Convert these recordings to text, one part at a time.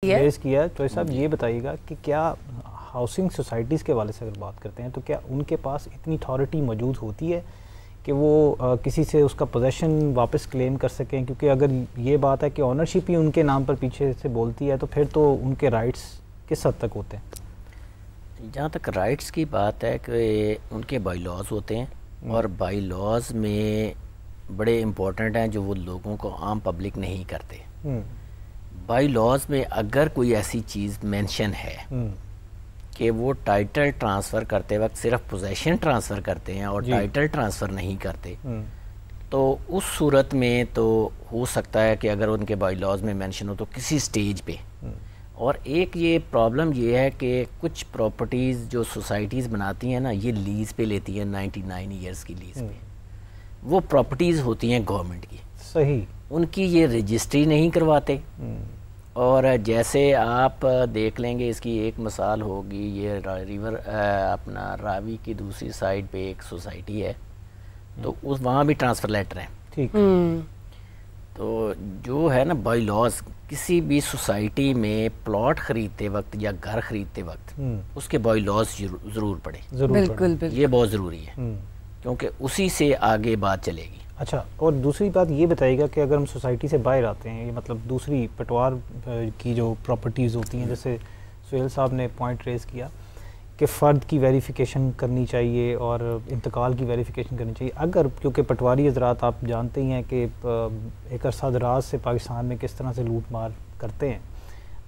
Raise किया। तो साहब ये बताइएगा कि क्या हाउसिंग सोसाइटीज़ के हवाले से अगर बात करते हैं तो क्या उनके पास इतनी अथॉरिटी मौजूद होती है कि वो किसी से उसका पोजेसन वापस क्लेम कर सकें? क्योंकि अगर ये बात है कि ऑनरशिप ही उनके नाम पर पीछे से बोलती है तो फिर तो उनके राइट्स किस हद तक होते हैं? जहाँ तक राइट्स की बात है कि उनके बाई लॉज होते हैं और बाई लॉज में बड़े इम्पोर्टेंट हैं जो वो लोगों को आम पब्लिक नहीं करते। बाई लॉज में अगर कोई ऐसी चीज़ मेंशन है कि वो टाइटल ट्रांसफ़र करते वक्त सिर्फ पोजेसन ट्रांसफ़र करते हैं और टाइटल ट्रांसफ़र नहीं करते, तो उस सूरत में तो हो सकता है कि अगर उनके बाई लॉज में मेंशन हो तो किसी स्टेज पे। और एक ये प्रॉब्लम ये है कि कुछ प्रॉपर्टीज़ जो सोसाइटीज़ बनाती हैं ना, ये लीज़ पे लेती हैं 99 ईयर्स की लीज़ पे। वो प्रॉपर्टीज़ होती हैं गवर्नमेंट की, सही, उनकी ये रजिस्ट्री नहीं करवाते। और जैसे आप देख लेंगे, इसकी एक मिसाल होगी, ये रिवर अपना रावी की दूसरी साइड पे एक सोसाइटी है, तो उस वहाँ भी ट्रांसफ़र लेटर हैं, ठीक। तो जो है ना बाई लॉज, किसी भी सोसाइटी में प्लॉट ख़रीदते वक्त या घर ख़रीदते वक्त उसके बाई लॉज ज़रूर पढ़े, बिल्कुल, ये बहुत ज़रूरी है क्योंकि उसी से आगे बात चलेगी। अच्छा, और दूसरी बात ये बताइएगा कि अगर हम सोसाइटी से बाहर आते हैं, ये मतलब दूसरी पटवार की जो प्रॉपर्टीज़ होती हैं, जैसे सुहेल साहब ने पॉइंट रेज़ किया कि फ़र्द की वेरिफिकेशन करनी चाहिए और इंतकाल की वेरिफिकेशन करनी चाहिए। अगर, क्योंकि पटवारी हज़रात आप जानते ही हैं कि एक अरसा दराज से पाकिस्तान में किस तरह से लूट मार करते हैं,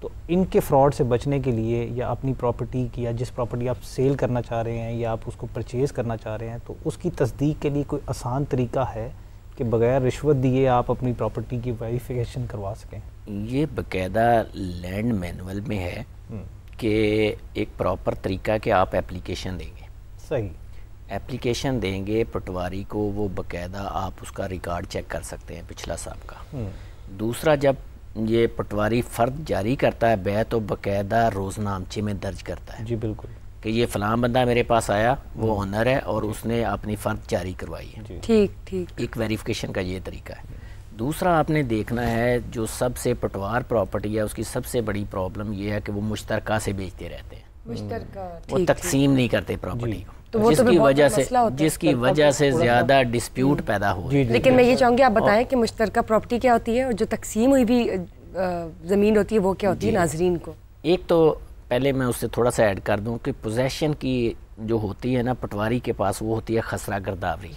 तो इनके फ्रॉड से बचने के लिए या अपनी प्रॉपर्टी की या जिस प्रॉपर्टी आप सेल करना चाह रहे हैं या आप उसको परचेज़ करना चाह रहे हैं, तो उसकी तस्दीक के लिए कोई आसान तरीका है कि बगैर रिश्वत दिए आप अपनी प्रॉपर्टी की वेरिफिकेशन करवा सकें? ये बाकायदा लैंड मैनुअल में है कि एक प्रॉपर तरीका कि आप एप्लीकेशन देंगे, सही, एप्लीकेशन देंगे पटवारी को, वो बाकायदा आप उसका रिकॉर्ड चेक कर सकते हैं पिछला साल का। दूसरा, जब ये पटवारी फ़र्द जारी करता है बै, तो बाकायदा रोज़नामचे में दर्ज करता है, जी बिल्कुल, कि ये फ़लाँ बंदा मेरे पास आया, वो ऑनर है और उसने अपनी फ़र्द जारी करवाई है, ठीक ठीक। एक वेरिफिकेशन का ये तरीका है। दूसरा आपने देखना है, जो सबसे पटवार प्रॉपर्टी है उसकी सबसे बड़ी प्रॉब्लम ये है कि वो मुश्तरका से बेचते रहते हैं, वो तकसीम नहीं करते प्रॉपर्टी को, तो जिसकी वजह से ज़्यादा डिस्प्यूट पैदा हो। लेकिन मैं ये चाहूँगी आप बताएं कि मुश्तरका प्रॉपर्टी क्या होती है और जो तकसीम हुई भी ज़मीन होती है वो क्या होती है नाजरीन को? एक तो पहले मैं उससे थोड़ा सा ऐड कर दूं कि पोजेसन की जो होती है ना पटवारी के पास, वो होती है खसरा गिरदावरी।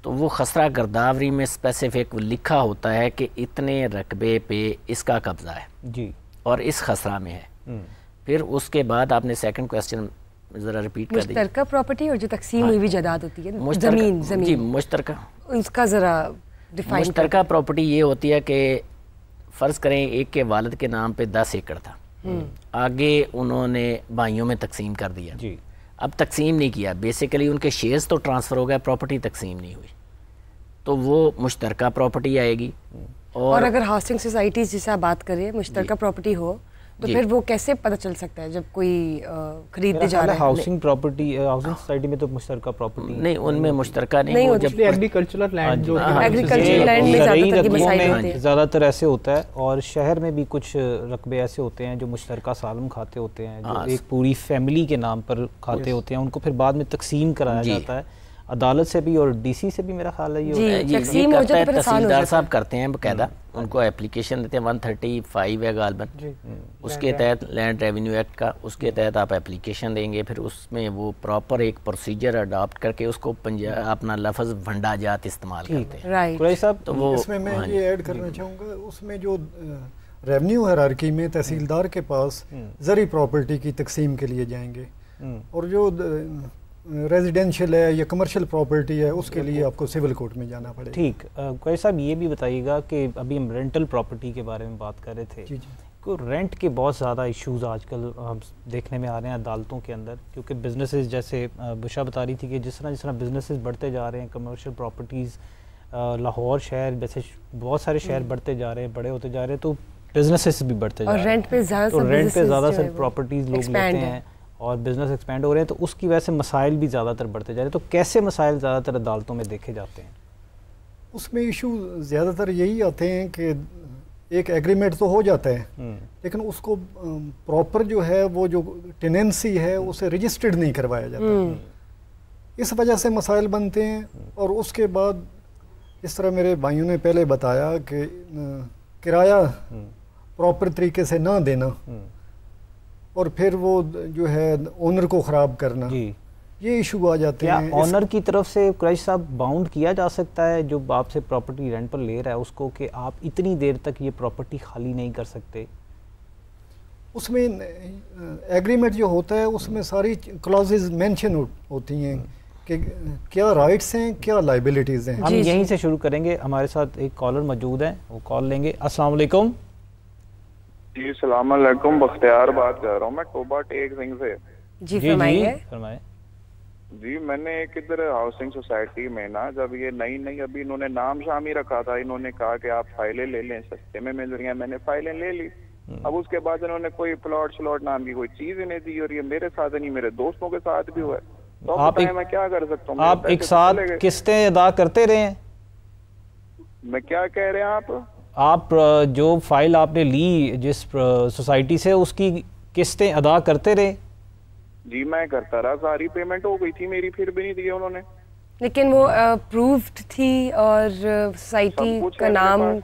तो वो खसरा गिरदावरी में स्पेसिफिक लिखा होता है कि इतने रकबे पे इसका कब्जा है जी, और इस खसरा में है। फिर उसके बाद आपने सेकंड क्वेश्चन ज़रा रिपीट कर दीजिए। मुश्तरका प्रॉपर्टी और जो तकसीम हुई भी जायदाद होती है, ज़मीन जी, मुश्तरका, उसका ज़रा डिफाइन। मुश्तरका प्रॉपर्टी ये होती है कि फ़र्ज़ करें एक के वालिद के नाम पे 10 एकड़ था, आगे उन्होंने भाइयों में तकसीम कर दिया जी। अब तकसीम नहीं किया, बेसिकली उनके शेयर्स तो ट्रांसफ़र हो गए, प्रॉपर्टी तकसीम नहीं हुई, तो वो मुश्तरका प्रॉपर्टी आएगी। और अगर हाउसिंग सोसाइटीज़ जैसे आप बात करें मुश्तरका प्रॉपर्टी हो, तो फिर वो कैसे पता चल सकता है जब कोई खरीदने जा रहा है? हाउसिंग प्रॉपर्टी, हाउसिंग सोसाइटी में तो मुश्तरका प्रॉपर्टी नहीं, उनमें मुश्तरका नहीं, वो जब एग्रीकल्चरल लैंड जो एग्रीकल्चरल लैंड में ज़्यादातर ऐसे होता है, और शहर में भी कुछ रकबे ऐसे होते हैं जो मुश्तरका सालम खाते होते हैं, जो एक पूरी फैमिली के नाम पर खाते होते हैं, उनको फिर बाद में तकसीम कराया जाता है अदालत से भी और डीसी से भी, मेरा ख्याल है ये करता है तहसीलदार साहब करते हैं बाकायदा, उनको एप्लीकेशन देते हैं 135 है गालबन, उसके तहत लैंड रेवेन्यू एक्ट का, उसके तहत आप एप्लीकेशन देंगे, फिर उसमें वो प्रॉपर एक प्रोसीजर अडॉप्ट करके उसको अपना लफ्ज़ भंडा जात इस्तेमाल करते हैं। राइट साहब, तो वो इसमें मैं ये ऐड करना चाहूँगा, उसमें जो रेवेन्यू हायरार्की में तहसीलदार के पास ज़री प्रॉपर्टी की तकसीम के लिए जाएंगे, और जो रेजिडेंशियल है या कमर्शियल प्रॉपर्टी है उसके लिए आपको सिविल कोर्ट में जाना पड़ेगा। ठीक, कोई साहब ये भी बताइएगा कि अभी हम रेंटल प्रॉपर्टी के बारे में बात कर रहे थे, जी, को रेंट के बहुत ज़्यादा इश्यूज आजकल हम देखने में आ रहे हैं अदालतों के अंदर, क्योंकि बिजनेसेस, जैसे बुशा बता रही थी कि जिस तरह बिजनेसेस बढ़ते जा रहे हैं, कमर्शियल प्रॉपर्टीज़, लाहौर शहर जैसे बहुत सारे शहर बढ़ते जा रहे हैं, बड़े होते जा रहे हैं, तो बिजनेसेस भी बढ़ते जा रहे हैं, रेंट पे ज़्यादा से प्रॉपर्टीज़ लोग लेते हैं और बिज़नेस एक्सपेंड हो रहे हैं, तो उसकी वजह से मसाइल भी ज़्यादातर बढ़ते जा रहे हैं। तो कैसे मसाइल ज़्यादातर अदालतों में देखे जाते हैं? उसमें इशू ज़्यादातर यही आते हैं कि एक एग्रीमेंट तो हो जाता है, लेकिन उसको प्रॉपर जो है वो जो टेनेंसी है उसे रजिस्टर्ड नहीं करवाया जाता। इस वजह से मसाइल बनते हैं। और उसके बाद इस तरह मेरे भाइयों ने पहले बताया कि किराया प्रॉपर तरीके से ना देना और फिर वो जो है ओनर को ख़राब करना, ये इशू आ जाते हैं। क्या ऑनर की तरफ से कुरैशी साहब बाउंड किया जा सकता है जो आपसे प्रॉपर्टी रेंट पर ले रहा है उसको, कि आप इतनी देर तक ये प्रॉपर्टी खाली नहीं कर सकते? उसमें एग्रीमेंट जो होता है उसमें सारी क्लॉजेज मेंशन होती हैं कि क्या राइट्स हैं, क्या लाइबिलिटीज़ हैं। हम यहीं से शुरू करेंगे। हमारे साथ एक कॉलर मौजूद है, वो कॉल लेंगे। अस्सलाम वालेकुम। जी सलाम अलैकुम, बख्तियार बात कर रहा हूँ मैं टोबा टेक सिंह से। जी फरमाइए। जी मैंने एक इधर हाउसिंग सोसाइटी में ना, जब ये नई अभी इन्होंने नाम शामी रखा था, इन्होंने कहा कि आप फाइलें ले लें, सस्ते में मिल रही हैं, मैंने फाइलें ले ली। अब उसके बाद इन्होंने कोई प्लॉट श्लॉट नाम की कोई चीज इन्हें दी, और ये मेरे साथ नहीं मेरे दोस्तों के साथ भी हुआ है। तो आप मैं क्या कर सकता हूँ? आप एक साथ किस्तें अदा करते रहे हैं? मैं क्या कह रहे हैं आप जो फाइल आपने ली जिस सोसाइटी से, उसकी किस्तें अदा करते रहे? जी मैं करता रहा, सारी पेमेंट हो गई थी मेरी, फिर भी नहीं दिए उन्होंने। लेकिन वो अप्रूव्ड थी और सोसाइटी का नाम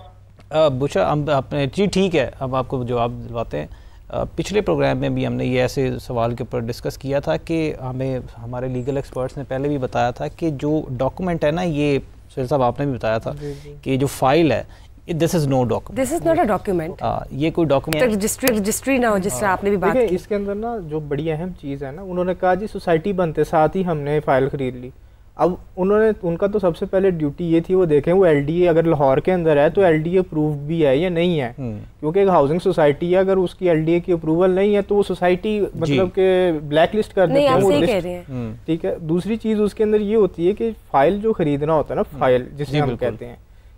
बुशा आपने जी ठीक है, अब आपको जवाब दिलवाते हैं। पिछले प्रोग्राम में भी हमने ये ऐसे सवाल के ऊपर डिस्कस किया था कि हमें हमारे लीगल एक्सपर्ट्स ने पहले भी बताया था कि जो डॉक्यूमेंट है ना, ये सुहेल साहब आपने भी बताया था कि जो फाइल है, this is no document, this is not a document. ये कोई डॉक्यूमेंट रजिस्ट्री ना हो, जिस तरह आपने भी बात की। इसके अंदर ना जो बड़ी अहम चीज़ है ना, उन्होंने कहा जी सोसाइटी बनते साथ ही हमने फाइल खरीद ली। अब उनका तो सबसे पहले ड्यूटी ये थी वो देखें वो एलडीए अगर लाहौर के अंदर है तो एलडीए अप्रूव भी है या नहीं है, क्योंकि एक हाउसिंग सोसाइटी है, अगर उसकी एलडीए की अप्रूवल नहीं है तो वो सोसाइटी मतलब के ब्लैक लिस्ट कर देते हैं। ठीक है। दूसरी चीज़ उसके अंदर ये होती है कि फाइल जो खरीदना होता है ना, फाइल जिसे हम कहते हैं,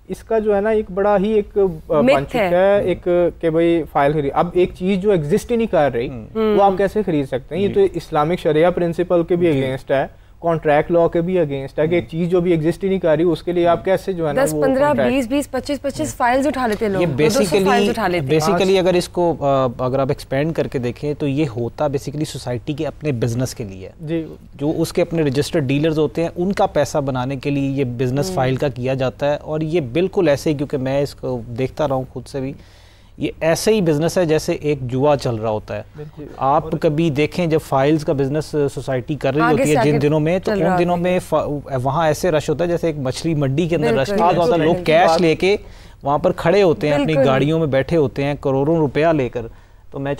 इसका जो है ना एक बड़ा ही एक पंच है एक कि भाई फाइल खरीद। अब एक चीज़ जो एग्जिस्ट ही नहीं कर रही वो आप कैसे खरीद सकते हैं? ये तो इस्लामिक शरिया प्रिंसिपल के भी अगेंस्ट है, कॉन्ट्रैक्ट लॉ के भी अगेंस्ट है कि एक चीज जो भी एग्जिस्ट ही नहीं कर रही उसके लिए आप कैसे जो है ना 10, 15, 20, 25 फाइल्स उठा लेते लोग। ये बेसिकली अगर इसको अगर आप एक्सपेंड करके देखें तो ये होता बेसिकली सोसाइटी के अपने बिजनेस के लिए जी, जो उसके अपने रजिस्टर्ड डीलर्स होते हैं उनका पैसा बनाने के लिए ये बिजनेस फाइल का किया जाता है। और ये बिल्कुल ऐसे ही, क्योंकि मैं इसको देखता रहा हूँ खुद से भी, ये ऐसे ही बिजनेस है जैसे एक जुआ चल रहा होता है। आप कभी देखें जब फाइल्स का बिजनेस सोसाइटी कर रही होती है जिन दिनों में, तो उन दिनों में वहाँ ऐसे रश होता है जैसे एक मछली मंडी के अंदर रश होता है। लोग कैश लेके वहाँ पर खड़े होते हैं, अपनी गाड़ियों में बैठे होते हैं, करोड़ों रुपया लेकर। तो मैं